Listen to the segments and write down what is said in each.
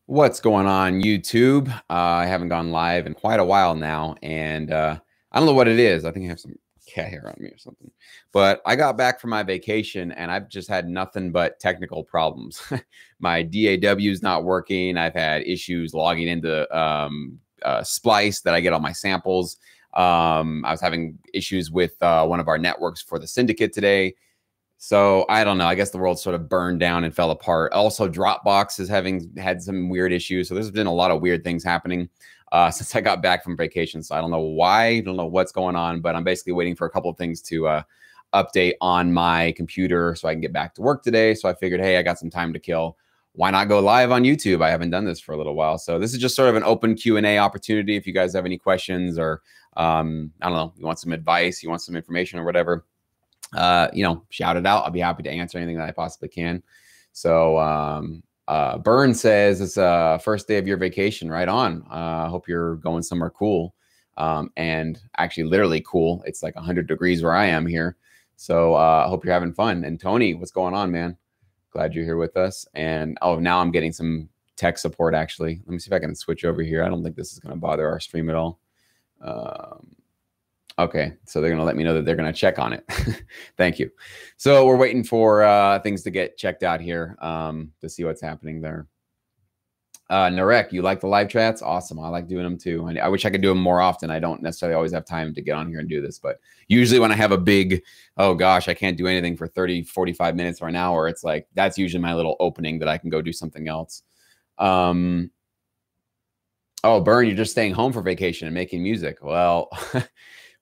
What's going on, YouTube? I haven't gone live in quite a while now, and I don't know what it is. I think I have some cat hair on me or something. But I got back from my vacation, and I've just had nothing but technical problems. My DAW is not working. I've had issues logging into Splice that I get all my samples. I was having issues with one of our networks for the syndicate today. So I don't know. I guess the world sort of burned down and fell apart. Also, Dropbox is having had some weird issues. So there's been a lot of weird things happening since I got back from vacation. So I don't know why. I don't know what's going on, but I'm basically waiting for a couple of things to update on my computer so I can get back to work today. So I figured, hey, I got some time to kill. Why not go live on YouTube? I haven't done this for a little while. So this is just sort of an open Q&A opportunity. If you guys have any questions or, I don't know, you want some advice, you want some information or whatever, shout it out. I'll be happy to answer anything that I possibly can. So Burn says it's first day of your vacation. Right on. Hope you're going somewhere cool. And actually literally cool. It's like 100 degrees where I am here. So I hope you're having fun. And Tony, what's going on, man? Glad you're here with us. And now I'm getting some tech support actually. Let me see if I can switch over here. I don't think this is going to bother our stream at all. Okay, so they're going to let me know that they're going to check on it. Thank you. So we're waiting for things to get checked out here to see what's happening there. Narek, you like the live chats? Awesome. I like doing them too. I wish I could do them more often. I don't necessarily always have time to get on here and do this, but usually when I have a big, oh gosh, I can't do anything for 30, 45 minutes or an hour, it's like, that's usually my little opening that I can go do something else. Oh, Burn, you're just staying home for vacation and making music. Well,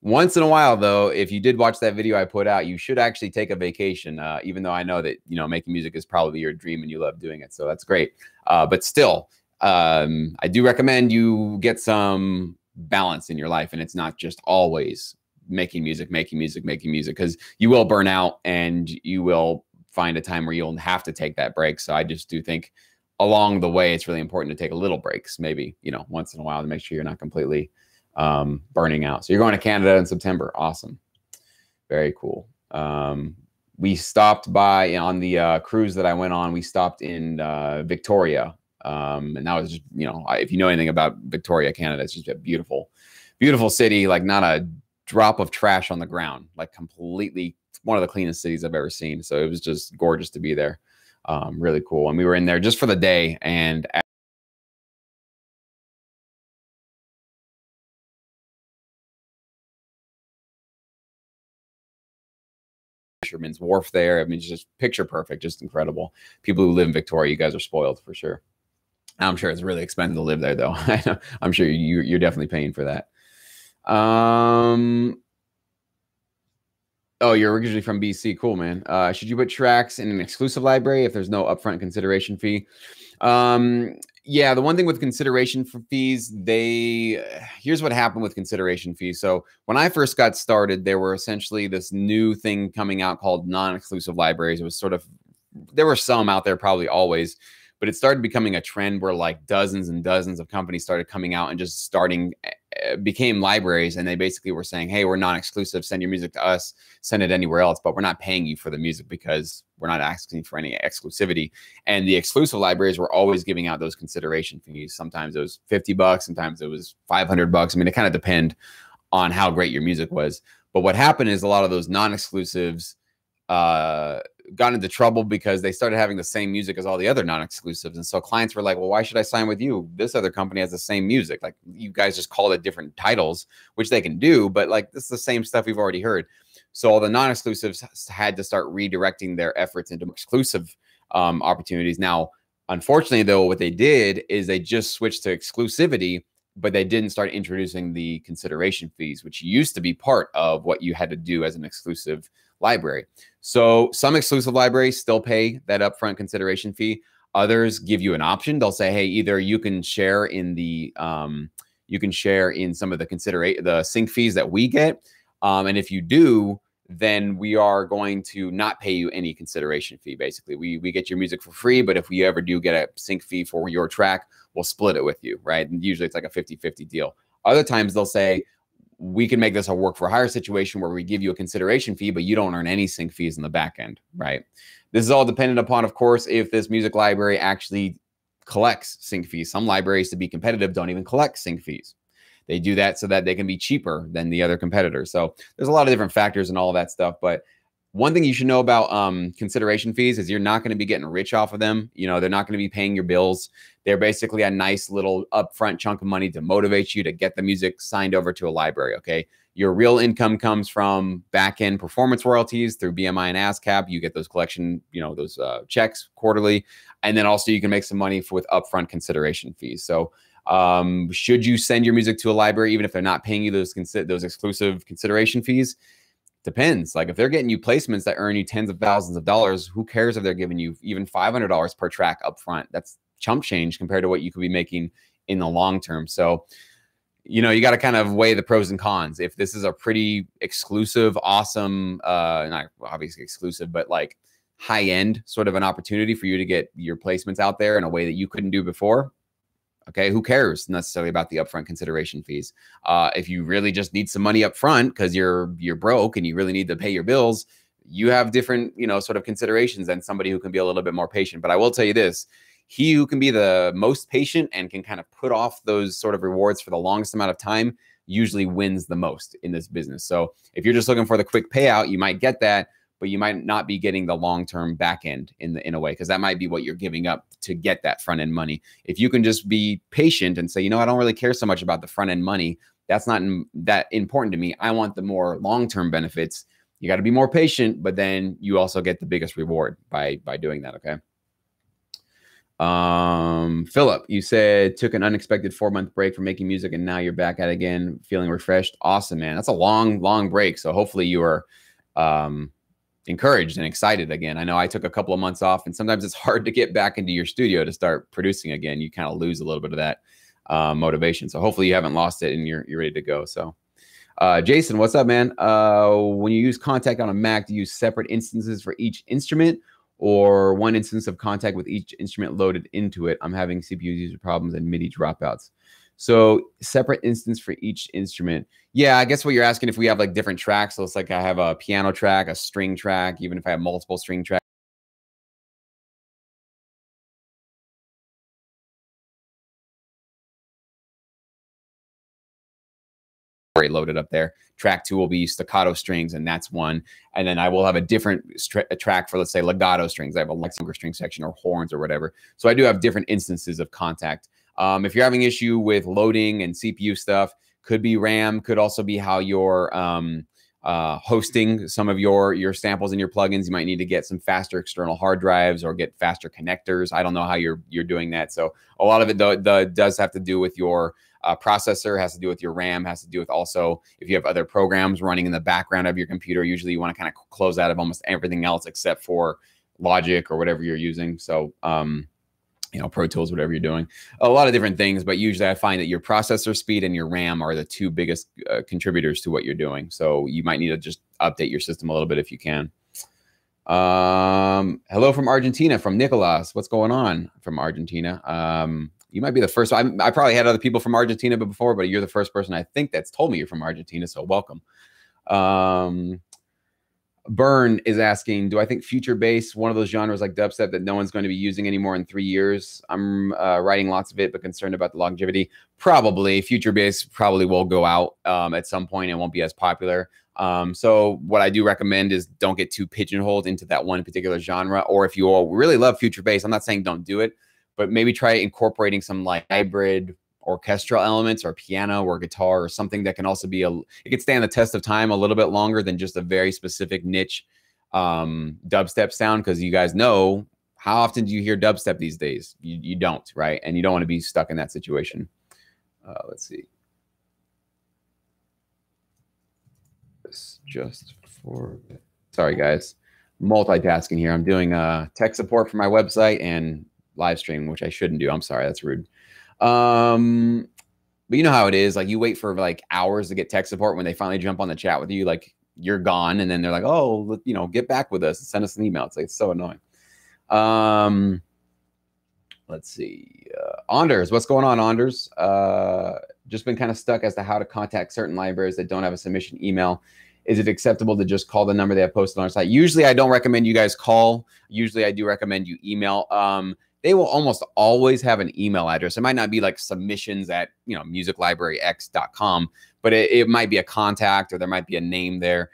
once in a while, though, if you did watch that video I put out, you should actually take a vacation, even though I know that, making music is probably your dream and you love doing it. So that's great. But still, I do recommend you get some balance in your life. And it's not just always making music, because you will burn out and you will find a time where you'll have to take that break. So I just do think along the way, it's really important to take a little breaks, maybe, once in a while to make sure you're not completely burning out. So you're going to Canada in September. Awesome. Very cool. We stopped by on the cruise that I went on. We stopped in Victoria. And that was just, if you know anything about Victoria, Canada, it's just a beautiful, beautiful city. Like not a drop of trash on the ground, like completely one of the cleanest cities I've ever seen. So it was just gorgeous to be there. Really cool. And we were in there just for the day, and Fisherman's Wharf there. I mean, it's just picture perfect, just incredible. People who live in Victoria, you guys are spoiled for sure. I'm sure it's really expensive to live there, though. I'm sure you're definitely paying for that. Oh, you're originally from BC. Cool, man. Should you put tracks in an exclusive library if there's no upfront consideration fee? Yeah, the one thing with consideration for fees, here's what happened with consideration fees. So when I first got started, there were essentially this new thing coming out called non-exclusive libraries. It was sort of, there were some out there probably always, but it started becoming a trend where like dozens and dozens of companies started coming out and just became libraries. And they basically were saying, hey, we're non-exclusive, send your music to us, send it anywhere else, but we're not paying you for the music because we're not asking for any exclusivity. And the exclusive libraries were always giving out those consideration fees. Sometimes it was $50, sometimes it was $500. I mean, it kind of depend on how great your music was. But what happened is a lot of those non-exclusives got into trouble because they started having the same music as all the other non-exclusives. And so clients were like, well, why should I sign with you? This other company has the same music. Like you guys just call it different titles, which they can do, but like this is the same stuff we've already heard. So all the non-exclusives had to start redirecting their efforts into exclusive opportunities. Now, unfortunately, though, what they did is they just switched to exclusivity, but they didn't start introducing the consideration fees, which used to be part of what you had to do as an exclusive library. So some exclusive libraries still pay that upfront consideration fee. Others give you an option. They'll say, hey, either you can share in the some of the sync fees that we get. And if you do, then we are going to not pay you any consideration fee. Basically, we get your music for free, but if we ever do get a sync fee for your track, we'll split it with you, right? And usually it's like a 50-50 deal. Other times they'll say, we can make this a work for hire situation where we give you a consideration fee, but you don't earn any sync fees in the back end, right? This is all dependent upon, of course, if this music library actually collects sync fees. Some libraries, to be competitive, don't even collect sync fees. They do that so that they can be cheaper than the other competitors. So there's a lot of different factors and all of that stuff. But one thing you should know about consideration fees is you're not going to be getting rich off of them. You know, they're not going to be paying your bills. They're basically a nice little upfront chunk of money to motivate you to get the music signed over to a library, okay? Your real income comes from back-end performance royalties through BMI and ASCAP. You get those collection, you know, those checks quarterly. And then also you can make some money with upfront consideration fees. So should you send your music to a library, even if they're not paying you those exclusive consideration fees? Depends. Like if they're getting you placements that earn you tens of thousands of dollars, who cares if they're giving you even $500 per track upfront? That's chump change compared to what you could be making in the long term. So, you know, you got to kind of weigh the pros and cons. If this is a pretty exclusive, awesome, not obviously exclusive, but like high end sort of an opportunity for you to get your placements out there in a way that you couldn't do before, okay, who cares necessarily about the upfront consideration fees? If you really just need some money up front because you're broke and you really need to pay your bills, you have different, you know, sort of considerations than somebody who can be a little bit more patient. But I will tell you this, he who can be the most patient and can kind of put off those sort of rewards for the longest amount of time usually wins the most in this business. So if you're just looking for the quick payout, you might get that, but you might not be getting the long-term back end in a way, because that might be what you're giving up to get that front end money. If you can just be patient and say, you know, I don't really care so much about the front end money. That's not that important to me. I want the more long-term benefits. You got to be more patient, but then you also get the biggest reward by doing that. Okay. Philip, you said took an unexpected 4-month break from making music and now you're back at it again, feeling refreshed. Awesome, man. That's a long break. So hopefully you are, encouraged and excited again. I know I took a couple of months off, and sometimes it's hard to get back into your studio to start producing again. You kind of lose a little bit of that motivation. So hopefully you haven't lost it and you're ready to go. So Jason, what's up, man? When you use Kontakt on a Mac, do you use separate instances for each instrument or one instance of Kontakt with each instrument loaded into it? I'm having CPU user problems and MIDI dropouts. So separate instance for each instrument. Yeah, I guess what you're asking if we have like different tracks. So it's like I have a piano track, a string track, even if I have multiple string tracks. Loaded up there. Track 2 will be staccato strings, and that's one. And then I will have a different track for, let's say, legato strings. I have a longer string section or horns or whatever. So I do have different instances of Kontakt. If you're having issue with loading and CPU stuff, could be RAM, could also be how you're hosting some of your samples and your plugins. You might need to get some faster external hard drives or get faster connectors. I don't know how you're doing that. So a lot of it does have to do with your processor, has to do with your RAM, has to do with also if you have other programs running in the background of your computer. Usually you want to kind of close out of almost everything else except for Logic or whatever you're using. So you know, Pro Tools, whatever you're doing, a lot of different things. But usually I find that your processor speed and your RAM are the two biggest contributors to what you're doing. So you might need to just update your system a little bit if you can. Hello from Argentina, from Nicolas. What's going on from Argentina? You might be the first. I probably had other people from Argentina before, but you're the first person I think that's told me you're from Argentina. So welcome. Burn is asking, do I think future bass, one of those genres like dubstep that no one's going to be using anymore in 3 years? I'm writing lots of it, but concerned about the longevity. Probably. Future bass probably will go out at some point and won't be as popular. So what I do recommend is don't get too pigeonholed into that one particular genre. Or if you all really love future bass, I'm not saying don't do it, but maybe try incorporating some like hybrid orchestral elements or piano or guitar or something that can also be it could stand the test of time a little bit longer than just a very specific niche dubstep sound. Because you guys know, how often do you hear dubstep these days? You don't, right? And you don't want to be stuck in that situation. Let's see. Just for, sorry guys, multitasking here. I'm doing tech support for my website and live stream, which I shouldn't do. I'm sorry, that's rude. But you know how it is. Like you wait for like hours to get tech support. When they finally jump on the chat with you, like you're gone, and then they're like, "Oh, you know, get back with us and send us an email." It's like it's so annoying. Let's see. Anders, what's going on, Anders? Just been kind of stuck as to how to contact certain libraries that don't have a submission email. Is it acceptable to just call the number they have posted on our site? Usually, I don't recommend you guys call. Usually, I do recommend you email. they will almost always have an email address. It might not be like submissions at, you know, musiclibraryx.com, but it might be a contact, or there might be a name there.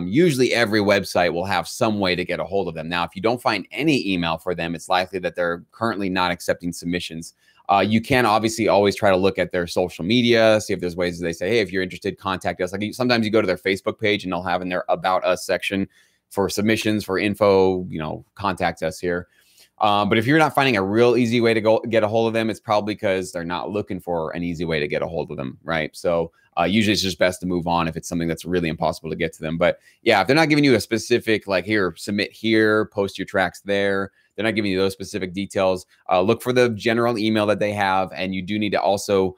Usually every website will have some way to get a hold of them. Now, if you don't find any email for them, it's likely that they're currently not accepting submissions. You can obviously always try to look at their social media, see if there's ways they say, hey, if you're interested, contact us. Like sometimes you go to their Facebook page and they'll have in their About Us section for submissions, for info, you know, contact us here. But if you're not finding a real easy way to go get a hold of them, it's probably because they're not looking for an easy way to get a hold of them, right? So usually it's just best to move on if it's something that's really impossible to get to them. But yeah, if they're not giving you a specific, like, here, submit here, post your tracks there, they're not giving you those specific details, look for the general email that they have. And you do need to also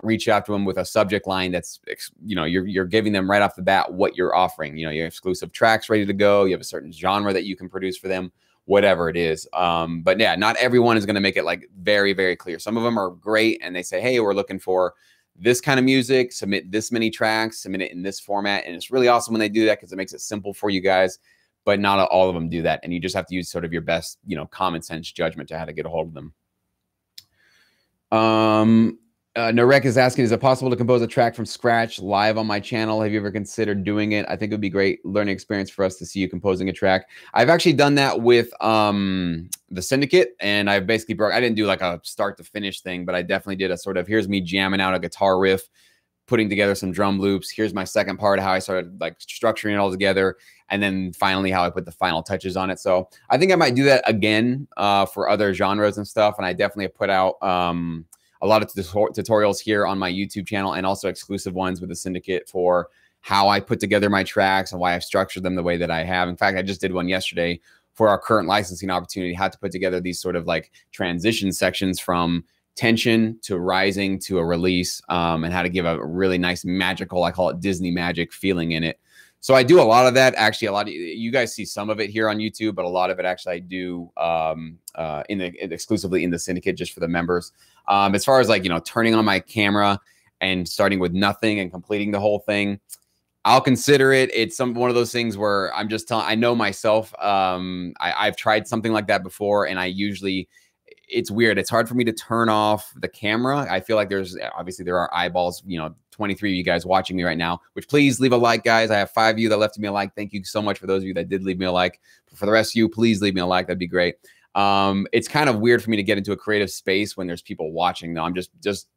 reach out to them with a subject line that's, you know, you're giving them right off the bat what you're offering. You know, you have exclusive tracks ready to go. You have a certain genre that you can produce for them, whatever it is. But yeah, not everyone is going to make it like very, very clear. Some of them are great and they say, hey, we're looking for this kind of music, submit this many tracks, submit it in this format. And it's really awesome when they do that because it makes it simple for you guys, but not all of them do that. And you just have to use sort of your best, you know, common sense judgment to how to get a hold of them. Narek is asking, is it possible to compose a track from scratch live on my channel? Have you ever considered doing it? I think it would be great learning experience for us to see you composing a track. I've actually done that with the Syndicate, and I basically I didn't do like a start to finish thing, but I definitely did a sort of, here's me jamming out a guitar riff, putting together some drum loops. Here's my second part, how I started like structuring it all together. And then finally how I put the final touches on it. So I think I might do that again for other genres and stuff. And I definitely have put out a lot of tutorials here on my YouTube channel, and also exclusive ones with the Syndicate for how I put together my tracks and why I've structured them the way that I have. In fact, I just did one yesterday for our current licensing opportunity, how to put together these sort of like transition sections from tension to rising to a release, and how to give a really nice magical, I call it Disney magic feeling in it. So I do a lot of that. Actually, a lot of you guys see some of it here on YouTube, but a lot of it actually I do exclusively in the Syndicate just for the members. As far as like, you know, turning on my camera and starting with nothing and completing the whole thing, I'll consider it. It's one of those things where I'm just telling, I know myself, I've tried something like that before, and I usually, it's weird. It's hard for me to turn off the camera. I feel like obviously there are eyeballs, you know, 23 of you guys watching me right now, which please leave a like, guys. I have 5 of you that left me a like. Thank you so much for those of you that did leave me a like. For the rest of you, please leave me a like. That'd be great. It's kind of weird for me to get into a creative space when there's people watching. No,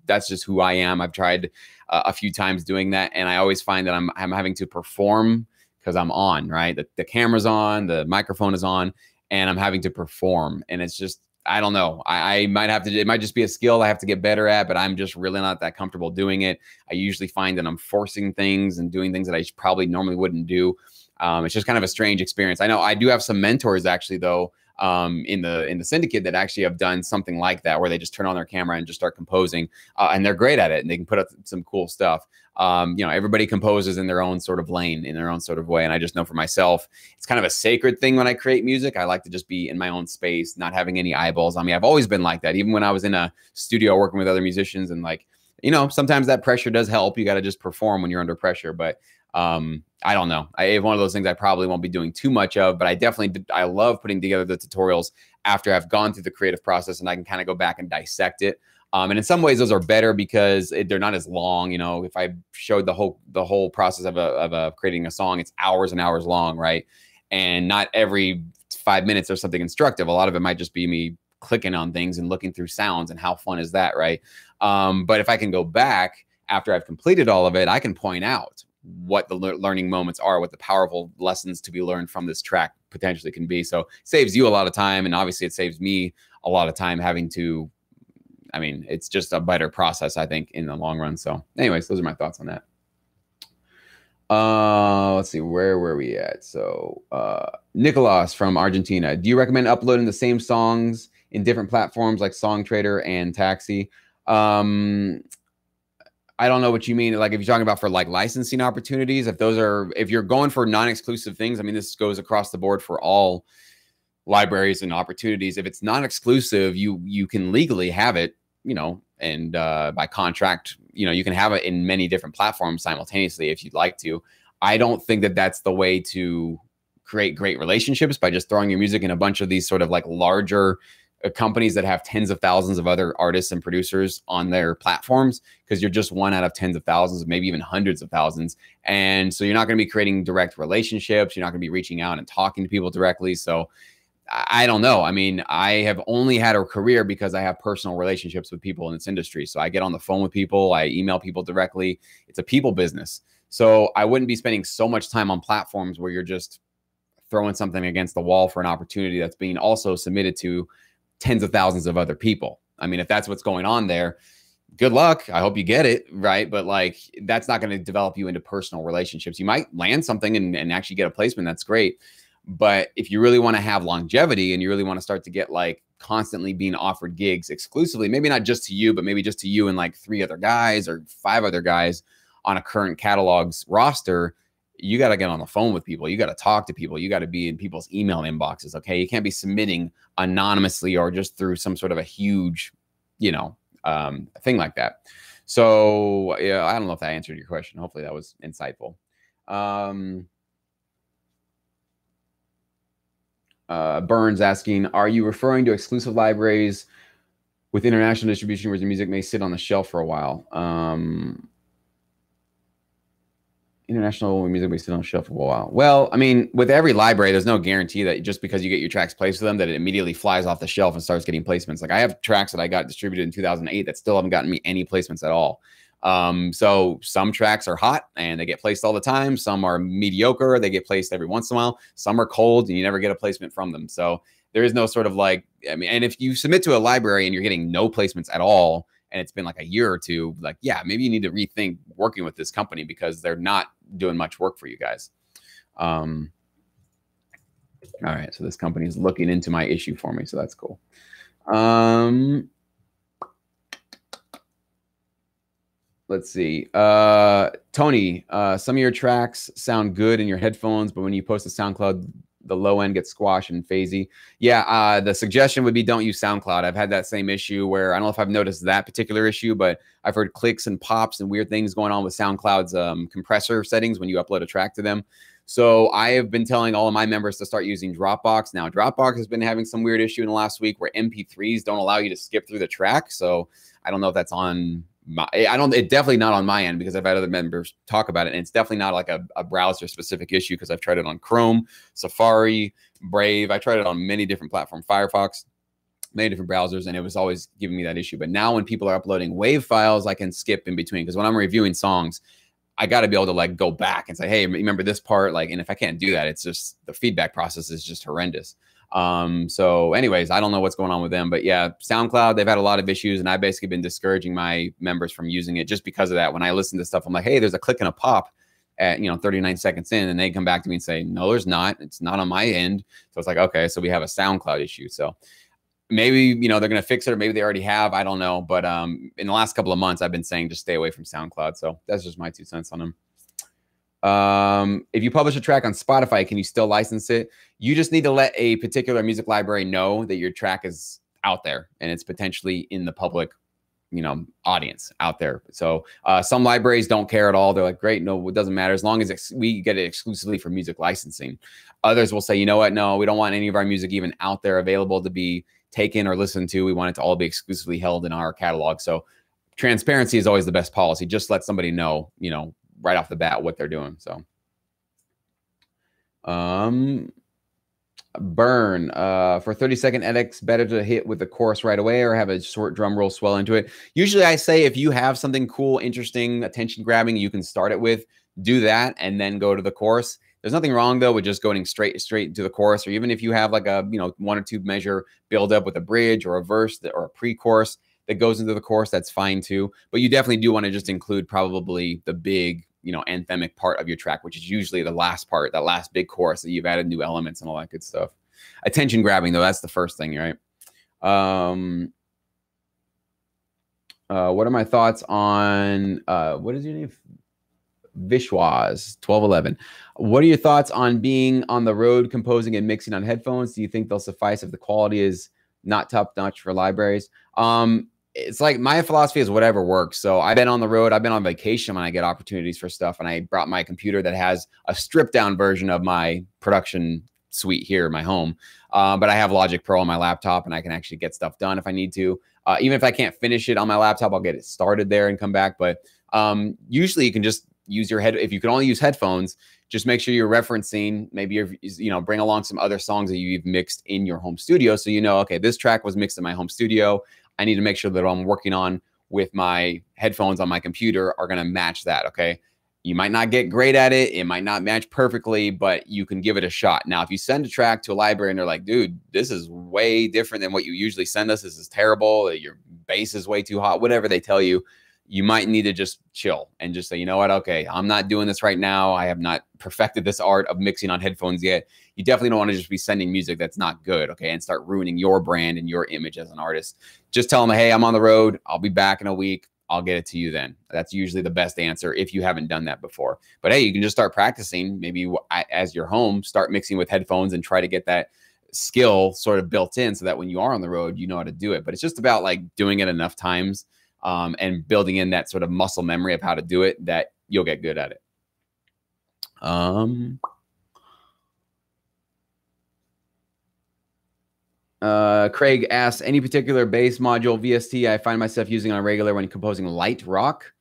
that's just who I am. I've tried a few times doing that, and I always find that I'm having to perform because I'm on, right? The camera's on, the microphone is on, and I'm having to perform. And it's just, I don't know. I might have to, it might just be a skill I have to get better at, but I'm just really not that comfortable doing it. I usually find that I'm forcing things and doing things that I probably normally wouldn't do. It's just kind of a strange experience. I know I do have some mentors actually though, in the Syndicate that actually have done something like that, where they just turn on their camera and just start composing, and they're great at it, and they can put up some cool stuff. You know, everybody composes in their own sort of lane, in their own sort of way. And I just know for myself, it's kind of a sacred thing when I create music. I like to just be in my own space, not having any eyeballs on me. I've always been like that, even when I was in a studio working with other musicians. And like, you know, sometimes that pressure does help. You got to just perform when you're under pressure. But I don't know. It's one of those things I probably won't be doing too much of, but I love putting together the tutorials after I've gone through the creative process, and I can kind of go back and dissect it. And in some ways those are better because they're not as long. You know, if I showed the whole process of creating a song, it's hours and hours long, right? And not every 5 minutes there's something instructive. A lot of it might just be me clicking on things and looking through sounds, and how fun is that, right? But if I can go back after I've completed all of it, I can point out what the learning moments are, what the powerful lessons to be learned from this track potentially can be. So it saves you a lot of time, and obviously it saves me a lot of time having to, I mean, it's just a better process, I think, in the long run. So anyways, those are my thoughts on that. Let's see, where were we at? So Nicolas from Argentina, do you recommend uploading the same songs in different platforms like Songtradr and Taxi? I don't know what you mean. Like if you're talking about for like licensing opportunities, if you're going for non-exclusive things, I mean, this goes across the board for all libraries and opportunities. If it's non-exclusive, you can legally have it, you know, and by contract, you know, you can have it in many different platforms simultaneously if you'd like to. I don't think that that's the way to create great relationships, by just throwing your music in a bunch of these sort of like larger companies that have tens of thousands of other artists and producers on their platforms, because you're just one out of tens of thousands, maybe even hundreds of thousands. And so you're not going to be creating direct relationships. You're not going to be reaching out and talking to people directly. So I don't know. I mean, I have only had a career because I have personal relationships with people in this industry. So I get on the phone with people, I email people directly. It's a people business. So I wouldn't be spending so much time on platforms where you're just throwing something against the wall for an opportunity that's being also submitted to tens of thousands of other people. I mean, if that's what's going on there, good luck. I hope you get it, right? But like, that's not going to develop you into personal relationships. You might land something and actually get a placement. That's great. But if you really want to have longevity and you really want to start to get like constantly being offered gigs exclusively, maybe not just to you, but maybe just to you and like 3 other guys or 5 other guys on a current catalog's roster, you got to get on the phone with people. You got to talk to people. You got to be in people's email inboxes. Okay. You can't be submitting anonymously or just through some sort of a huge, you know, thing like that. So yeah, I don't know if that answered your question. Hopefully that was insightful. Burns asking, are you referring to exclusive libraries with international distribution where the music may sit on the shelf for a while? International music may sit on the shelf for a while. Well, I mean, with every library, there's no guarantee that just because you get your tracks placed with them, that it immediately flies off the shelf and starts getting placements. Like I have tracks that I got distributed in 2008 that still haven't gotten me any placements at all. So some tracks are hot and they get placed all the time. Some are mediocre. They get placed every once in a while. Some are cold and you never get a placement from them. So there is no sort of like, I mean, and if you submit to a library and you're getting no placements at all, and it's been like a year or two, like, yeah, maybe you need to rethink working with this company because they're not doing much work for you guys. All right. So this company is looking into my issue for me. So that's cool. Let's see. Tony, some of your tracks sound good in your headphones, but when you post to SoundCloud, the low end gets squashed and phasey. Yeah, the suggestion would be don't use SoundCloud. I've had that same issue where I don't know if I've noticed that particular issue, but I've heard clicks and pops and weird things going on with SoundCloud's compressor settings when you upload a track to them. So I have been telling all of my members to start using Dropbox. Now, Dropbox has been having some weird issue in the last week where MP3s don't allow you to skip through the track. So I don't know if that's on it's definitely not on my end because I've had other members talk about it. And it's definitely not like a browser specific issue because I've tried it on Chrome, Safari, Brave. I tried it on many different platforms, Firefox, many different browsers, and it was always giving me that issue. But now when people are uploading WAV files, I can skip in between because when I'm reviewing songs, I got to be able to like go back and say, hey, remember this part? Like, and if I can't do that, it's just the feedback process is just horrendous. So anyways, I don't know what's going on with them, but yeah, SoundCloud, they've had a lot of issues and I've basically been discouraging my members from using it just because of that. When I listen to stuff, I'm like, hey, there's a click and a pop at, 39 seconds in, and they come back to me and say, no, there's not, it's not on my end. So it's like, okay, so we have a SoundCloud issue. So maybe, they're going to fix it or maybe they already have, I don't know. But, in the last couple of months, I've been saying, just stay away from SoundCloud. So that's just my 2 cents on them. If you publish a track on Spotify, can you still license it? You just need to let a particular music library know that your track is out there and it's potentially in the public, audience out there. So some libraries don't care at all. They're like, great, no, it doesn't matter as long as we get it exclusively for music licensing. Others will say, you know what? No, we don't want any of our music even out there available to be taken or listened to. We want it to all be exclusively held in our catalog. So transparency is always the best policy. Just let somebody know, right off the bat what they're doing. So Burn, for 30-second edits, better to hit with the chorus right away or have a short drum roll swell into it. Usually I say if you have something cool, interesting, attention grabbing, you can start it with, do that and then go to the chorus. There's nothing wrong though with just going straight to the chorus, or even if you have like a 1 or 2 measure build up with a bridge or a verse or a pre-chorus that goes into the chorus, that's fine too. But you definitely do want to just include probably the big anthemic part of your track, which is usually the last part, that last big chorus that you've added new elements and all that good stuff. Attention grabbing though, that's the first thing, right? What are my thoughts on what is your name? Vishwas 1211. What are your thoughts on being on the road composing and mixing on headphones? Do you think they'll suffice if the quality is not top notch for libraries? It's like my philosophy is whatever works. So I've been on the road. I've been on vacation when I get opportunities for stuff. And I brought my computer that has a stripped down version of my production suite here in my home. But I have Logic Pro on my laptop, and I can actually get stuff done if I need to. Even if I can't finish it on my laptop, I'll get it started there and come back. But usually you can just use your head. If you can only use headphones, just make sure you're referencing, maybe you're, bring along some other songs that you've mixed in your home studio. So, okay, this track was mixed in my home studio. I need to make sure that what I'm working on with my headphones on my computer are going to match that. Okay. You might not get great at it. It might not match perfectly, but you can give it a shot. Now, if you send a track to a library and they're like, dude, this is way different than what you usually send us. This is terrible. Your bass is way too hot, whatever they tell you, you might need to just chill and just say, you know what? Okay, I'm not doing this right now. I have not perfected this art of mixing on headphones yet. You definitely don't want to just be sending music that's not good, okay, and start ruining your brand and your image as an artist. Just tell them, hey, I'm on the road. I'll be back in a week. I'll get it to you then. That's usually the best answer if you haven't done that before. But hey, you can just start practicing. Maybe as you're home, start mixing with headphones and try to get that skill sort of built in so that when you are on the road, you know how to do it. But it's just about like doing it enough times and building in that sort of muscle memory of how to do it that you'll get good at it. Craig asks, any particular bass module VST I find myself using on a regular when composing light rock?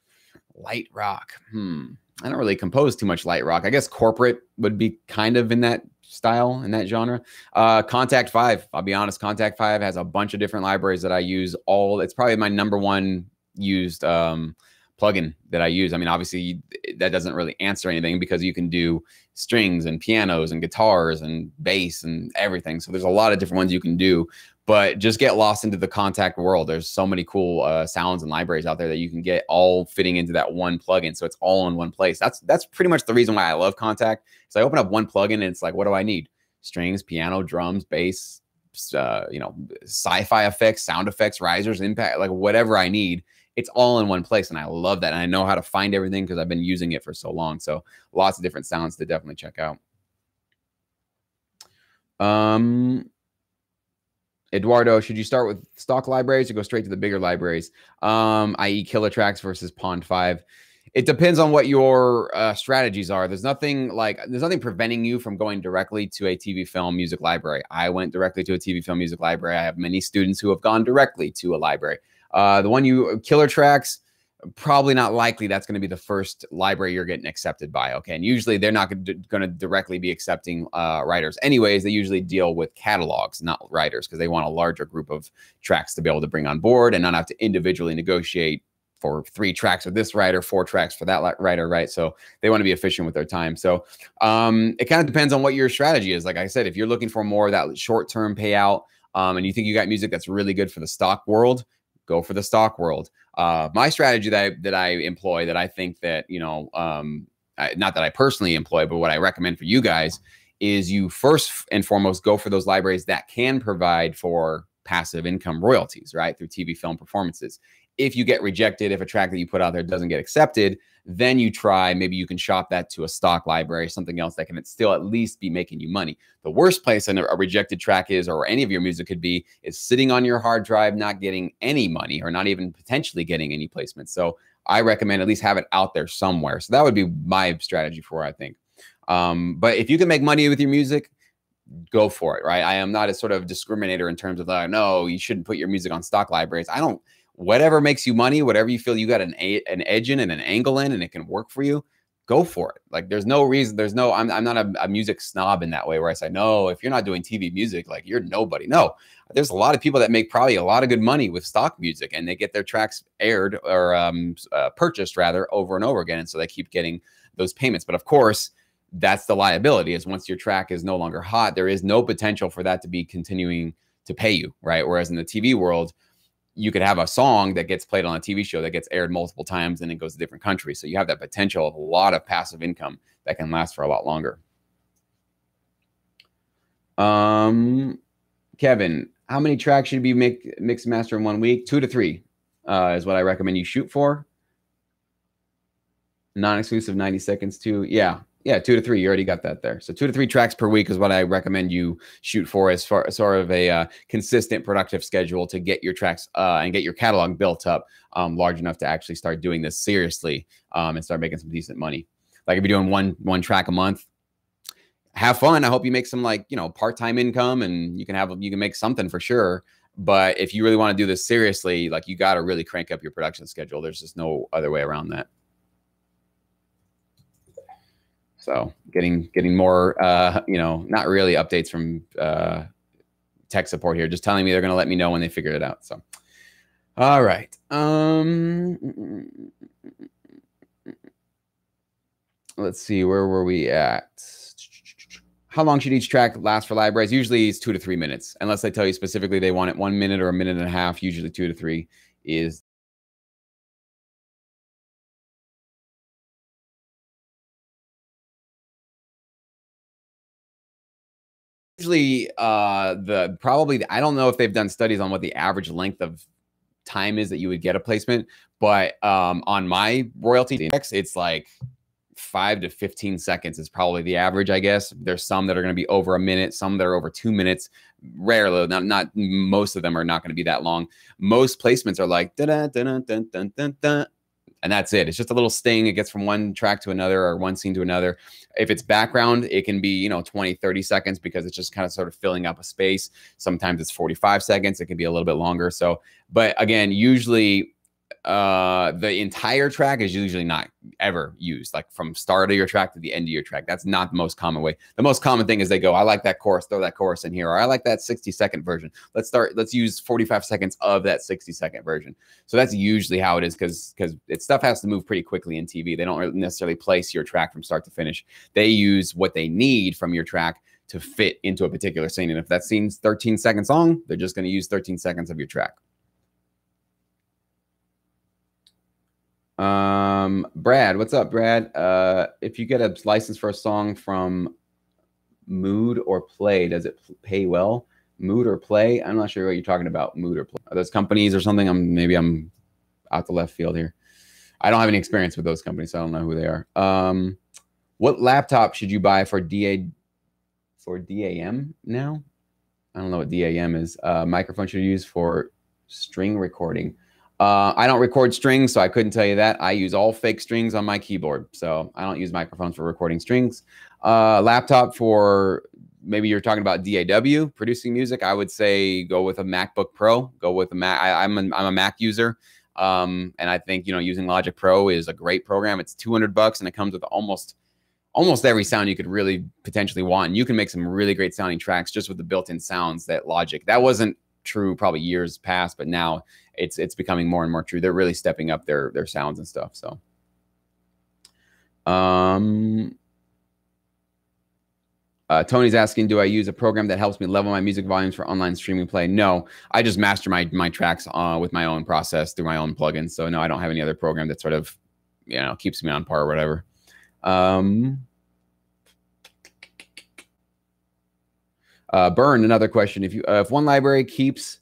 Light rock. I don't really compose too much light rock. I guess corporate would be kind of in that style, in that genre. Kontakt 5. I'll be honest, Kontakt 5 has a bunch of different libraries that I use. It's probably my #1 used plugin that I use. I mean, obviously that doesn't really answer anything because you can do strings and pianos and guitars and bass and everything. So there's a lot of different ones you can do, but just get lost into the Kontakt world. There's so many cool sounds and libraries out there that you can get all fitting into that one plugin. So it's all in one place. That's pretty much the reason why I love Kontakt. So I open up one plugin and it's like, what do I need? Strings, piano, drums, bass, sci-fi effects, sound effects, risers, impact, like whatever I need. It's all in one place, and I love that. And I know how to find everything because I've been using it for so long. So lots of different sounds to definitely check out. Eduardo, should you start with stock libraries or go straight to the bigger libraries, i.e. Killer Tracks versus Pond 5? It depends on what your strategies are. There's nothing preventing you from going directly to a TV film music library. I went directly to a TV film music library. I have many students who have gone directly to a library. Killer Tracks, probably not likely that's going to be the first library you're getting accepted by. Okay. And usually they're not going to directly be accepting writers. Anyways, they usually deal with catalogs, not writers, because they want a larger group of tracks to be able to bring on board and not have to individually negotiate for 3 tracks with this writer, 4 tracks for that writer, right? So they want to be efficient with their time. So it kind of depends on what your strategy is. Like I said, if you're looking for more of that short-term payout and you think you got music that's really good for the stock world, go for the stock world. My strategy that I employ, that I think that, not that I personally employ, but what I recommend for you guys is you first and foremost go for those libraries that can provide for passive income royalties, right? Through TV film performances. If you get rejected, if a track that you put out there doesn't get accepted, then you try, maybe you can shop that to a stock library, something else that can still at least be making you money. The worst place a rejected track is, or any of your music could be, is sitting on your hard drive, not getting any money or not even potentially getting any placement. So I recommend at least have it out there somewhere. So that would be my strategy for, I think. But if you can make money with your music, go for it, right? I am not a sort of discriminator in terms of no, you shouldn't put your music on stock libraries. Whatever makes you money, whatever you feel you got an edge in and an angle in and it can work for you, go for it. Like there's no reason, I'm not a music snob in that way where I say, no, if you're not doing TV music, like you're nobody. No, there's a lot of people that make probably a lot of good money with stock music and they get their tracks aired or purchased rather over and over again. And so they keep getting those payments. But of course, that's the liability, is once your track is no longer hot, there is no potential for that to be continuing to pay you, right? Whereas in the TV world, you could have a song that gets played on a TV show that gets aired multiple times and it goes to different countries. So you have that potential of a lot of passive income that can last for a lot longer. Kevin, how many tracks should be mix and master in 1 week? 2 to 3 is what I recommend you shoot for. Non-exclusive 90 seconds too. Yeah, 2 to 3. You already got that there. So 2 to 3 tracks per week is what I recommend you shoot for as far sort of a consistent, productive schedule to get your tracks and get your catalog built up large enough to actually start doing this seriously and start making some decent money. Like if you're doing one track a month, have fun. I hope you make some like, you know, part-time income, and you can make something for sure. But if you really want to do this seriously, like you got to really crank up your production schedule. There's just no other way around that. So getting more, you know, not really updates from tech support here, just telling me they're going to let me know when they figure it out. So, all right. Let's see, where were we at? How long should each track last for libraries? Usually it's 2 to 3 minutes, unless they tell you specifically they want it 1 minute or a minute and a half. Usually 2 to 3 is usually I don't know if they've done studies on what the average length of time is that you would get a placement, but on my royalty index, it's like 5 to 15 seconds is probably the average, I guess. There's some that are going to be over a minute, some that are over 2 minutes. Rarely, not most of them are not going to be that long. Most placements are like da da da da da da da, and that's it. It's just a little sting. It gets from one track to another or one scene to another. If it's background, it can be, you know, 20, 30 seconds because it's just kind of sort of filling up a space. Sometimes it's 45 seconds. It can be a little bit longer. So, but again, usually the entire track is usually not ever used, like from start of your track to the end of your track. That's not the most common way. The most common thing is they go, I like that chorus, throw that chorus in here, or I like that 60-second version. Let's use 45 seconds of that 60-second version. So that's usually how it is, because stuff has to move pretty quickly in TV. They don't necessarily place your track from start to finish. They use what they need from your track to fit into a particular scene. And if that scene's 13 seconds long, they're just going to use 13 seconds of your track. Brad, what's up, Brad? If you get a license for a song from Mood or Play, does it pay well? Mood or Play? I'm not sure what you're talking about. Mood or Play? Are those companies or something? Maybe I'm out the left field here. I don't have any experience with those companies, so I don't know who they are. What laptop should you buy for DAM now? I don't know what DAM is. Microphone should you use for string recording? I don't record strings, so I couldn't tell you that. I use all fake strings on my keyboard, so I don't use microphones for recording strings. Laptop for, maybe you're talking about DAW, producing music, I would say go with a MacBook Pro. Go with a Mac. I'm a Mac user, and I think, you know, using Logic Pro is a great program. It's $200 and it comes with almost every sound you could really potentially want. And you can make some really great sounding tracks just with the built-in sounds that Logic. That wasn't true probably years past, but now it's becoming more and more true. They're really stepping up their sounds and stuff. So Tony's asking, do I use a program that helps me level my music volumes for online streaming play? No, I just master my tracks with my own process through my own plugins. So no, I don't have any other program that sort of, you know, keeps me on par or whatever. Burn, another question. If one library keeps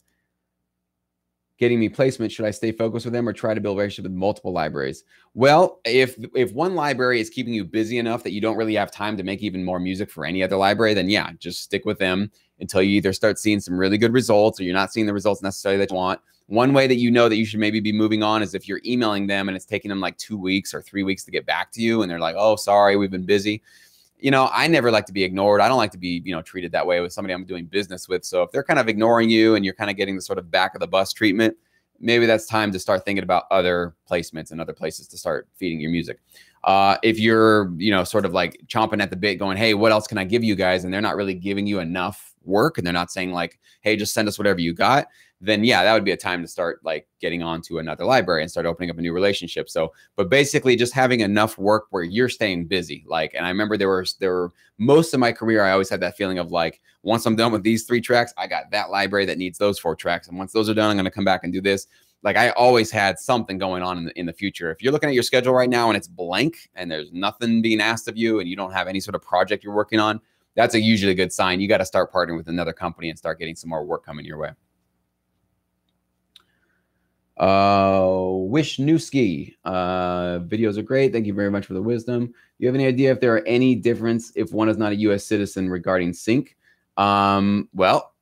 getting me placement, should I stay focused with them or try to build a relationship with multiple libraries? Well, if one library is keeping you busy enough that you don't really have time to make even more music for any other library, then yeah, just stick with them until you either start seeing some really good results or you're not seeing the results necessarily that you want. One way that you know that you should maybe be moving on is if you're emailing them and it's taking them like 2 weeks or 3 weeks to get back to you and they're like, oh, sorry, we've been busy. You know, I never like to be ignored. I don't like to be, you know, treated that way with somebody I'm doing business with. So if they're kind of ignoring you and you're kind of getting the sort of back of the bus treatment, maybe that's time to start thinking about other placements and other places to start feeding your music. If you're, you know, sort of like chomping at the bit going, hey, what else can I give you guys? And they're not really giving you enough work and they're not saying like, hey, just send us whatever you got, then yeah, that would be a time to start like getting on to another library and start opening up a new relationship. So, but basically just having enough work where you're staying busy. Like, and I remember there were most of my career, I always had that feeling of like, once I'm done with these 3 tracks, I got that library that needs those 4 tracks. And once those are done, I'm going to come back and do this. Like I always had something going on in the future. If you're looking at your schedule right now and it's blank and there's nothing being asked of you and you don't have any sort of project you're working on, that's a usually good sign. You got to start partnering with another company and start getting some more work coming your way. Wishnewski, videos are great. Thank you very much for the wisdom. Do you have any idea if there are any difference if one is not a U.S. citizen regarding sync? Well,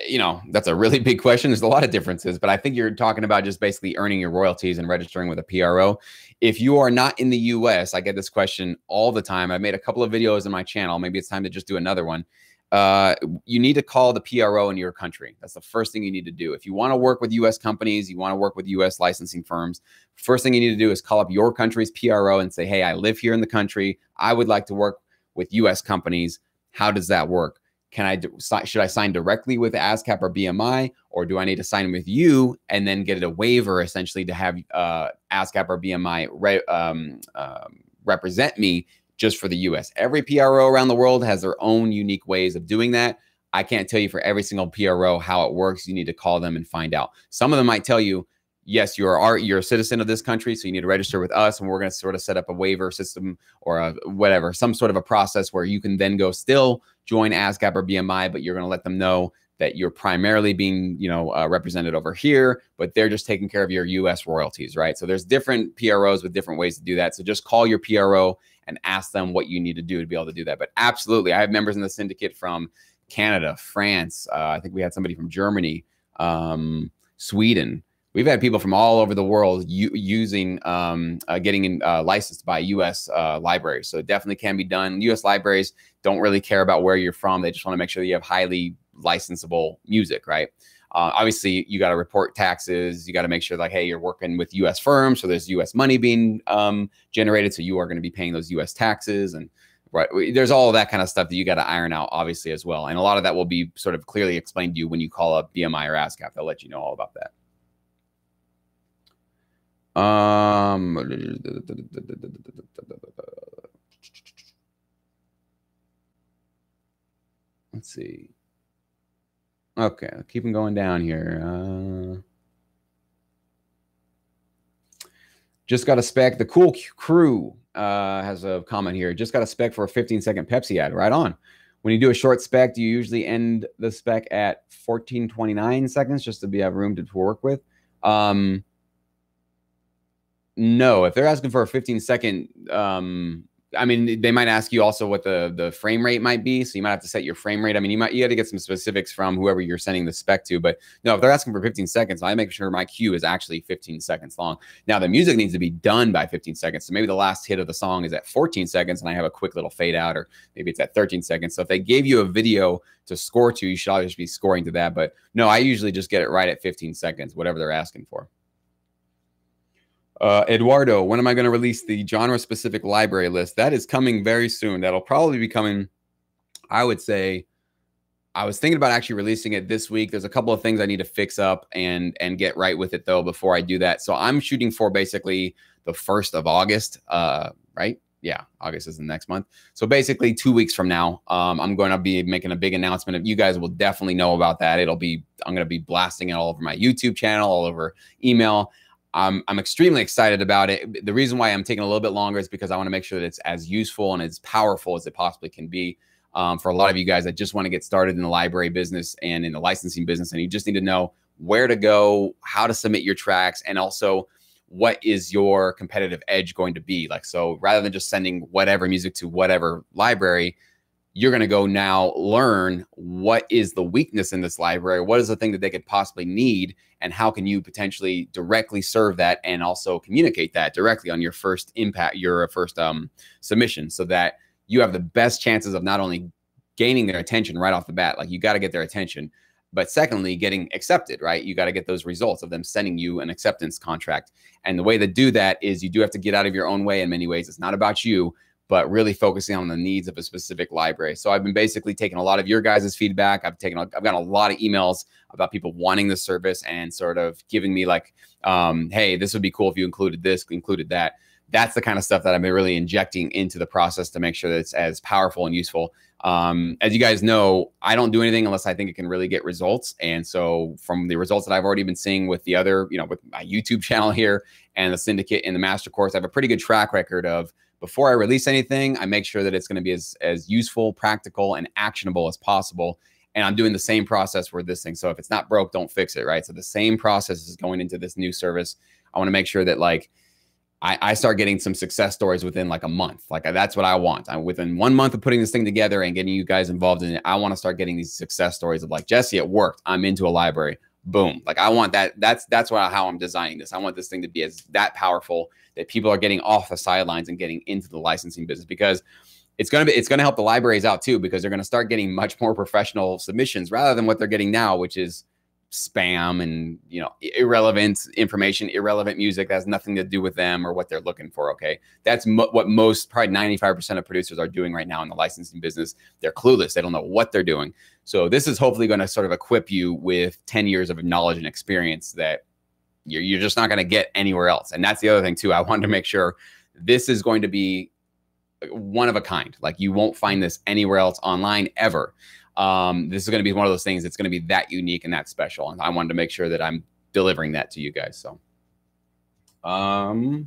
You know, that's a really big question. There's a lot of differences, but I think you're talking about just basically earning your royalties and registering with a PRO. If you are not in the US, I get this question all the time. I've made a couple of videos on my channel. Maybe it's time to just do another one. You need to call the PRO in your country. That's the first thing you need to do. If you want to work with US companies, you want to work with US licensing firms, first thing you need to do is call up your country's PRO and say, hey, I live here in the country. I would like to work with US companies. How does that work? Should I sign directly with ASCAP or BMI, or do I need to sign with you and then get a waiver essentially to have ASCAP or BMI represent me just for the US? Every PRO around the world has their own unique ways of doing that. I can't tell you for every single PRO how it works. You need to call them and find out. Some of them might tell you, yes, you're a citizen of this country, so you need to register with us, and we're going to sort of set up a waiver system or whatever, some sort of a process where you can then go still join ASCAP or BMI, but you're going to let them know that you're primarily being, represented over here, but they're just taking care of your US royalties, right? So there's different PROs with different ways to do that. So just call your PRO and ask them what you need to do to be able to do that. But absolutely, I have members in the syndicate from Canada, France. I think we had somebody from Germany, Sweden. We've had people from all over the world getting licensed by U.S. libraries. So it definitely can be done. U.S. libraries don't really care about where you're from. They just want to make sure that you have highly licensable music, right? Obviously, you got to report taxes. You got to make sure like, hey, you're working with U.S. firms. So there's U.S. money being generated. So you are going to be paying those U.S. taxes. And right, there's all of that kind of stuff that you got to iron out, obviously, as well. And a lot of that will be sort of clearly explained to you when you call up BMI or ASCAP. They'll let you know all about that. Let's see. Okay, keep them going down here. Just got a spec. The Cool Crew has a comment here. Just got a spec for a 15-second Pepsi ad. Right on. When you do a short spec, do you usually end the spec at 14:29 seconds just to have room to work with? No, if they're asking for a 15-second, I mean, they might ask you also what the frame rate might be. So you might have to set your frame rate. I mean, you got to get some specifics from whoever you're sending the spec to. But no, if they're asking for 15 seconds, I make sure my cue is actually 15 seconds long. Now, the music needs to be done by 15 seconds. So maybe the last hit of the song is at 14 seconds and I have a quick little fade out, or maybe it's at 13 seconds. So if they gave you a video to score to, you should always be scoring to that. But no, I usually just get it right at 15 seconds, whatever they're asking for. Eduardo, when am I going to release the genre-specific library list? That is coming very soon. That'll probably be coming, I would say. I was thinking about actually releasing it this week. There's a couple of things I need to fix up and get right with it, though, before I do that. So I'm shooting for basically the 1st of August, right? Yeah, August is the next month. So basically 2 weeks from now, I'm going to be making a big announcement. You guys will definitely know about that. I'm going to be blasting it all over my YouTube channel, all over email. I'm extremely excited about it. The reason why I'm taking a little bit longer is because I want to make sure that it's as useful and as powerful as it possibly can be for a lot of you guys that just want to get started in the library business and in the licensing business. And you just need to know where to go, how to submit your tracks, and also what is your competitive edge going to be. Like, so rather than just sending whatever music to whatever library, you're going to go now learn what is the weakness in this library, what is the thing that they could possibly need, and how can you potentially directly serve that and also communicate that directly on your first submission, so that you have the best chances of not only gaining their attention right off the bat, like you got to get their attention, but secondly, getting accepted, right? You got to get those results of them sending you an acceptance contract. And the way to do that is you do have to get out of your own way in many ways. It's not about you, but really focusing on the needs of a specific library. So I've been basically taking a lot of your guys' feedback. I've gotten a lot of emails about people wanting the service and sort of giving me like, hey, this would be cool if you included this, included that. That's the kind of stuff that I've been really injecting into the process to make sure that it's as powerful and useful. As you guys know, I don't do anything unless I think it can really get results. And so from the results that I've already been seeing with the other, with my YouTube channel here and the syndicate and the master course, I have a pretty good track record of, before I release anything, I make sure that it's going to be as useful, practical, and actionable as possible. And I'm doing the same process for this thing. So if it's not broke, don't fix it, right? So the same process is going into this new service. I want to make sure that, like, I start getting some success stories within like a month. Like that's what I want. Within 1 month of putting this thing together and getting you guys involved in it, I want to start getting these success stories of like, Jesse, it worked. I'm into a library. Boom. Like I want that. That's how I'm designing this. I want this thing to be that powerful that people are getting off the sidelines and getting into the licensing business, because it's going to help the libraries out too, because they're going to start getting much more professional submissions rather than what they're getting now, which is spam and, you know, irrelevant information, irrelevant music that has nothing to do with them or what they're looking for. Okay. That's what most, probably 95% of producers are doing right now in the licensing business. They're clueless. They don't know what they're doing. So this is hopefully going to sort of equip you with 10 years of knowledge and experience that you're just not going to get anywhere else. And that's the other thing too. I wanted to make sure this is going to be one of a kind. Like you won't find this anywhere else online ever. This is going to be one of those things that's going to be that unique and that special. And I wanted to make sure that I'm delivering that to you guys. So, you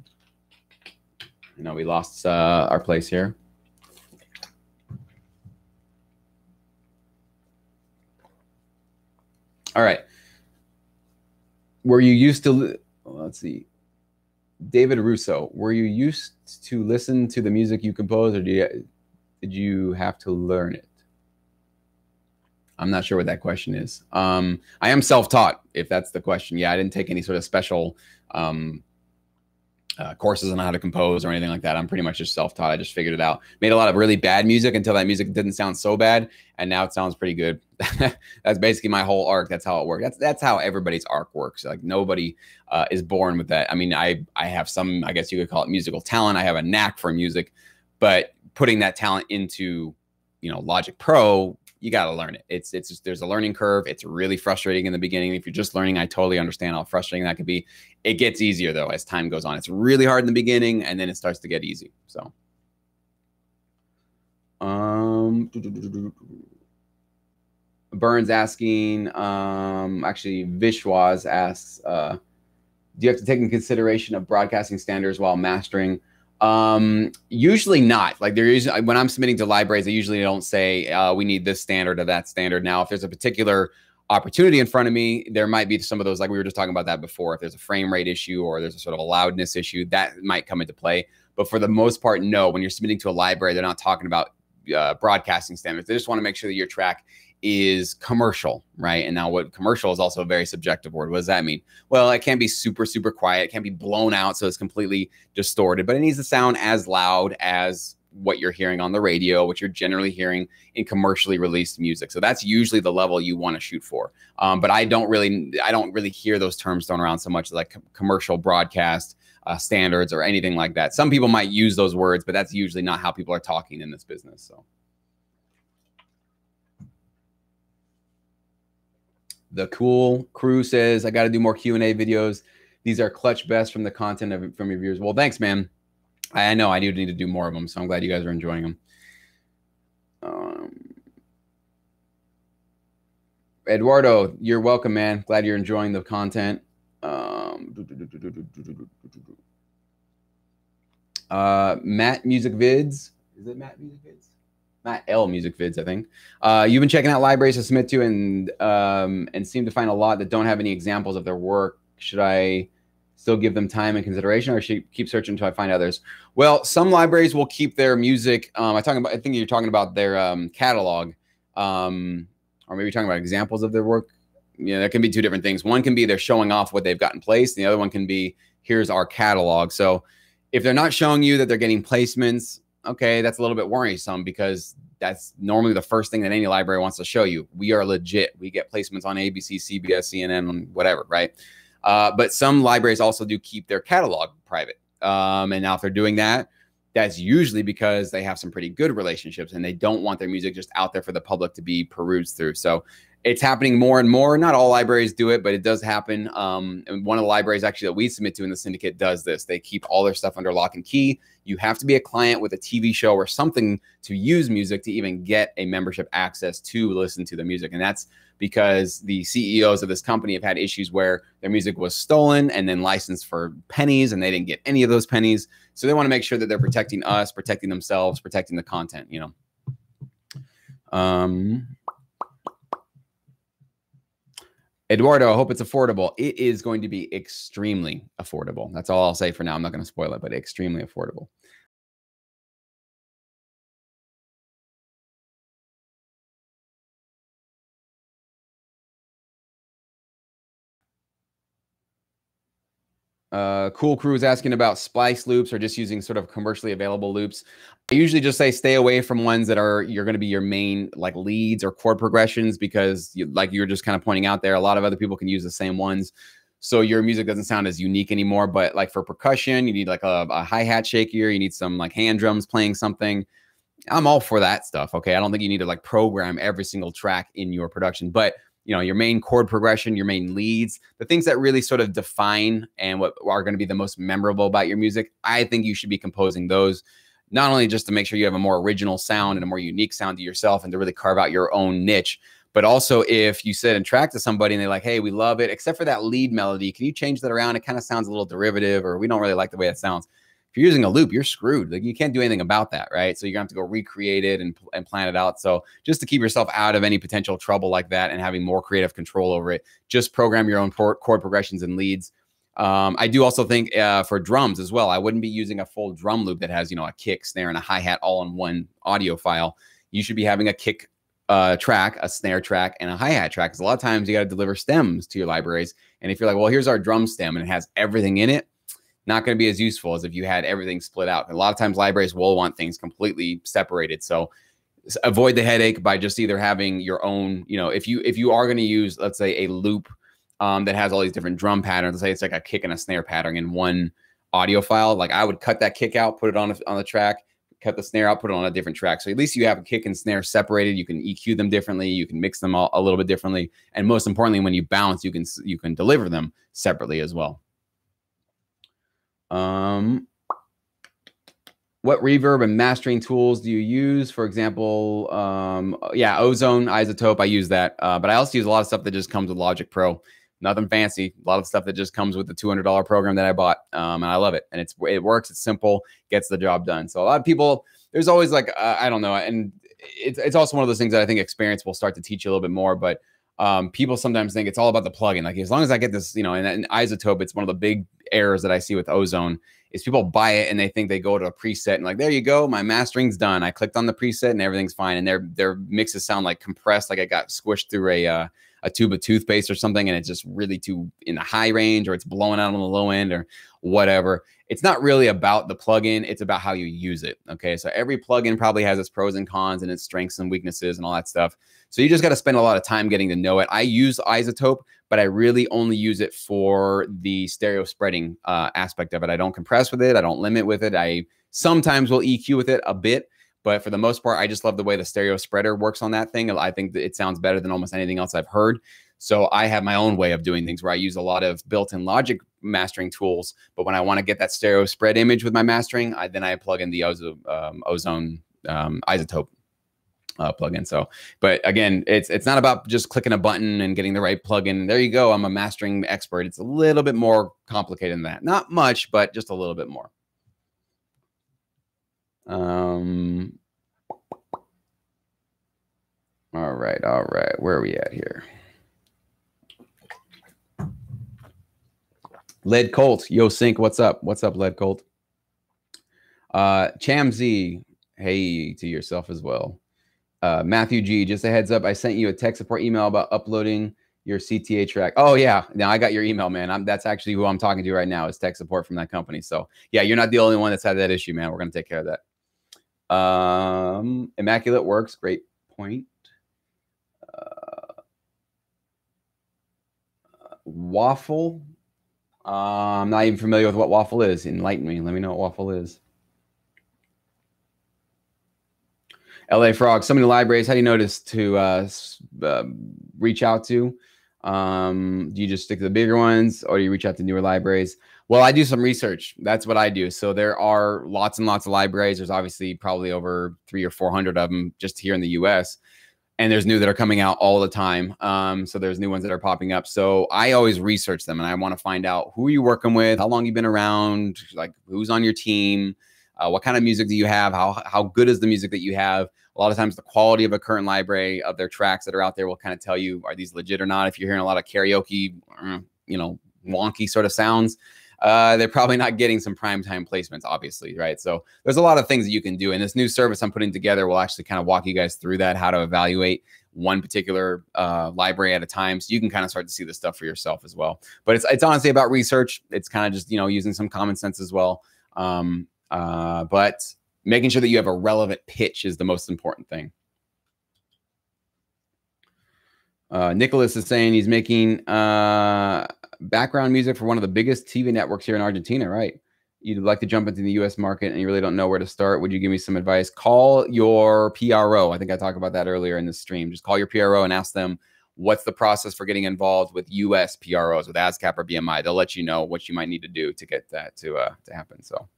know, we lost our place here. All right. Were you used to, let's see, David Russo, were you used to listen to the music you compose, or did you have to learn it? I'm not sure what that question is. I am self-taught, if that's the question. Yeah, I didn't take any sort of special courses on how to compose or anything like that. I'm pretty much just self-taught. I just figured it out. Made a lot of really bad music until that music didn't sound so bad, and now it sounds pretty good. That's basically my whole arc. That's how it works. That's how everybody's arc works. Like nobody is born with that. I mean, I have some, I guess you could call it musical talent. I have a knack for music, but putting that talent into, you know, Logic Pro, you got to learn it. It's just, there's a learning curve. It's really frustrating in the beginning. If you're just learning, I totally understand how frustrating that could be. It gets easier though as time goes on. It's really hard in the beginning, and then it starts to get easy. So, Burns asking, actually Vishwas asks, do you have to take into consideration of broadcasting standards while mastering? Usually not. Like when I'm submitting to libraries, I usually don't say we need this standard or that standard. Now, if there's a particular opportunity in front of me, there might be some of those, like we were just talking about that before. If there's a frame rate issue or there's a sort of a loudness issue, that might come into play. But for the most part, no. When you're submitting to a library, they're not talking about broadcasting standards. They just want to make sure that your track is commercial, right? And now what commercial is also a very subjective word. What does that mean? Well, it can't be super, super quiet. It can't be blown out so it's completely distorted, but it needs to sound as loud as what you're hearing on the radio, what you're generally hearing in commercially released music. So that's usually the level you want to shoot for. But I don't really hear those terms thrown around so much, like commercial broadcast standards or anything like that. Some people might use those words, but that's usually not how people are talking in this business. So. The Cool Crew says, I got to do more Q&A videos. These are clutch best from the content from your viewers. Well, thanks, man. I know I do need to do more of them, so I'm glad you guys are enjoying them. Eduardo, you're welcome, man. Glad you're enjoying the content. Matt Music Vids. Is it Matt Music Vids? Matt L Music Vids, I think. You've been checking out libraries to submit to and seem to find a lot that don't have any examples of their work. Should I still give them time and consideration, or should I keep searching until I find others? Well, some libraries will keep their music. I think you're talking about their catalog, or maybe you're talking about examples of their work. You know, that can be two different things. One can be they're showing off what they've got in place. And the other one can be, here's our catalog. So if they're not showing you that they're getting placements, okay, that's a little bit worrisome, because that's normally the first thing that any library wants to show you. We are legit. We get placements on ABC, CBS, CNN, whatever, right? But some libraries also do keep their catalog private. And now if they're doing that, that's usually because they have some pretty good relationships and they don't want their music just out there for the public to be perused through. So it's happening more and more. Not all libraries do it, but it does happen. And one of the libraries actually that we submit to in the syndicate does this. They keep all their stuff under lock and key. You have to be a client with a TV show or something to use music to even get a membership access to listen to the music. And that's because the CEOs of this company have had issues where their music was stolen and then licensed for pennies, and they didn't get any of those pennies. So they want to make sure that they're protecting us, protecting themselves, protecting the content, you know. Eduardo, I hope it's affordable. It is going to be extremely affordable. That's all I'll say for now. I'm not going to spoil it, but extremely affordable. Cool Crew is asking about splice loops or just using sort of commercially available loops. I usually just say stay away from ones that are you're going to be your main like leads or chord progressions because like you're just kind of pointing out there, a lot of other people can use the same ones. So your music doesn't sound as unique anymore. But like for percussion, you need like a hi-hat shakier. You need some like hand drums playing something. I'm all for that stuff. Okay. I don't think you need to like program every single track in your production, but you know, your main chord progression, your main leads, the things that really sort of define and what are going to be the most memorable about your music. I think you should be composing those, not only just to make sure you have a more original sound and a more unique sound to yourself and to really carve out your own niche. But also if you sit and track to somebody and they're like, hey, we love it, except for that lead melody, can you change that around? It kind of sounds a little derivative, or we don't really like the way it sounds. If you're using a loop, you're screwed. Like you can't do anything about that, right? So you're gonna have to go recreate it and plan it out. So just to keep yourself out of any potential trouble like that and having more creative control over it, just program your own chord progressions and leads. I do also think for drums as well, I wouldn't be using a full drum loop that has, you know, a kick, snare, and a hi-hat all in one audio file. You should be having a kick track, a snare track, and a hi-hat track. Because a lot of times you got to deliver stems to your libraries. And if you're like, well, here's our drum stem and it has everything in it, not going to be as useful as if you had everything split out. A lot of times libraries will want things completely separated. So avoid the headache by just either having your own, you know, if you are going to use, let's say, a loop that has all these different drum patterns, let's say it's like a kick and a snare pattern in one audio file, like I would cut that kick out, put it on the track, cut the snare out, put it on a different track. So at least you have a kick and snare separated. You can EQ them differently. You can mix them all a little bit differently. And most importantly, when you bounce, you can deliver them separately as well. What reverb and mastering tools do you use? For example, yeah, Ozone, iZotope, I use that. But I also use a lot of stuff that just comes with Logic Pro. Nothing fancy. A lot of stuff that just comes with the $200 program that I bought. And I love it. And it works. It's simple, gets the job done. So a lot of people, there's always like, I don't know. And it's also one of those things that I think experience will start to teach you a little bit more. But people sometimes think it's all about the plugin. Like as long as I get this, you know, and iZotope, it's one of the big errors that I see with Ozone is people buy it and they think they go to a preset and like, there you go, my mastering's done. I clicked on the preset and everything's fine. And their mixes sound like compressed, like it got squished through a tube of toothpaste or something, and it's just really too in the high range, or it's blowing out on the low end or whatever. It's not really about the plugin. It's about how you use it. Okay. So every plugin probably has its pros and cons and its strengths and weaknesses and all that stuff. So you just got to spend a lot of time getting to know it. I use iZotope, but I really only use it for the stereo spreading aspect of it. I don't compress with it. I don't limit with it. I sometimes will EQ with it a bit, but for the most part, I just love the way the stereo spreader works on that thing. I think that it sounds better than almost anything else I've heard. So I have my own way of doing things where I use a lot of built-in Logic mastering tools. But when I want to get that stereo spread image with my mastering, then I plug in the Ozone iZotope plugin. So, but again, it's not about just clicking a button and getting the right plugin. There you go. I'm a mastering expert. It's a little bit more complicated than that. Not much, but just a little bit more. All right. Where are we at here? Lead Colt, Yo Sync, what's up? What's up, Lead Colt? Chamzy, hey to yourself as well. Matthew G, just a heads up, I sent you a tech support email about uploading your CTA track. Oh yeah, now I got your email, man. That's actually who I'm talking to right now, is tech support from that company. So yeah, you're not the only one that's had that issue, man. We're gonna take care of that. Immaculate Works, great point. Waffle. I'm not even familiar with what Waffle is. Enlighten me. Let me know what Waffle is. LA Frog, so many libraries. How do you notice to reach out to? Do you just stick to the bigger ones, or do you reach out to newer libraries? Well, I do some research. That's what I do. So there are lots and lots of libraries. There's obviously probably over 300 or 400 of them just here in the US. And there's new that are coming out all the time. So there's new ones that are popping up. So I always research them, and I want to find out who are you working with, how long you've been around, like who's on your team, what kind of music do you have, how good is the music that you have. A lot of times the quality of a current library of their tracks that are out there will kind of tell you, are these legit or not? If you're hearing a lot of karaoke, you know, wonky sort of sounds, they're probably not getting some primetime placements, obviously, right? So there's a lot of things that you can do. And this new service I'm putting together will actually kind of walk you guys through that, how to evaluate one particular library at a time. So you can kind of start to see this stuff for yourself as well. But it's honestly about research. It's kind of just, you know, using some common sense as well. But making sure that you have a relevant pitch is the most important thing. Nicholas is saying he's making background music for one of the biggest TV networks here in Argentina, right? You'd like to jump into the US market and you really don't know where to start. Would you give me some advice? Call your PRO. I think I talked about that earlier in the stream. Just call your PRO and ask them what's the process for getting involved with US PROs, with ASCAP or BMI. They'll let you know what you might need to do to get that to happen. So,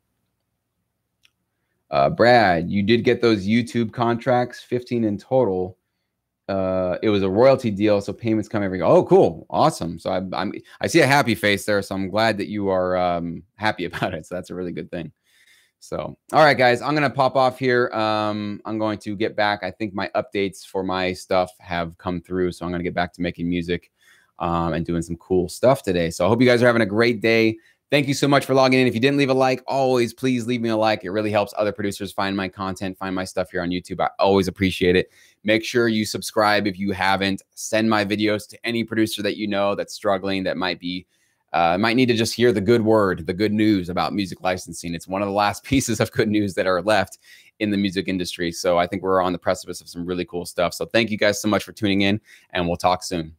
Brad, you did get those YouTube contracts, 15 in total. It was a royalty deal, so payments come every. Oh, cool, awesome. So I see a happy face there, so I'm glad that you are happy about it. So that's a really good thing. So, all right, guys, I'm gonna pop off here. I'm going to get back. I think my updates for my stuff have come through, so I'm gonna get back to making music and doing some cool stuff today. So I hope you guys are having a great day. Thank you so much for logging in. If you didn't leave a like, always please leave me a like. It really helps other producers find my content, find my stuff here on YouTube. I always appreciate it. Make sure you subscribe if you haven't. Send my videos to any producer that you know that's struggling, that might be might need to just hear the good word, the good news about music licensing. It's one of the last pieces of good news that are left in the music industry. So I think we're on the precipice of some really cool stuff. So thank you guys so much for tuning in, and we'll talk soon.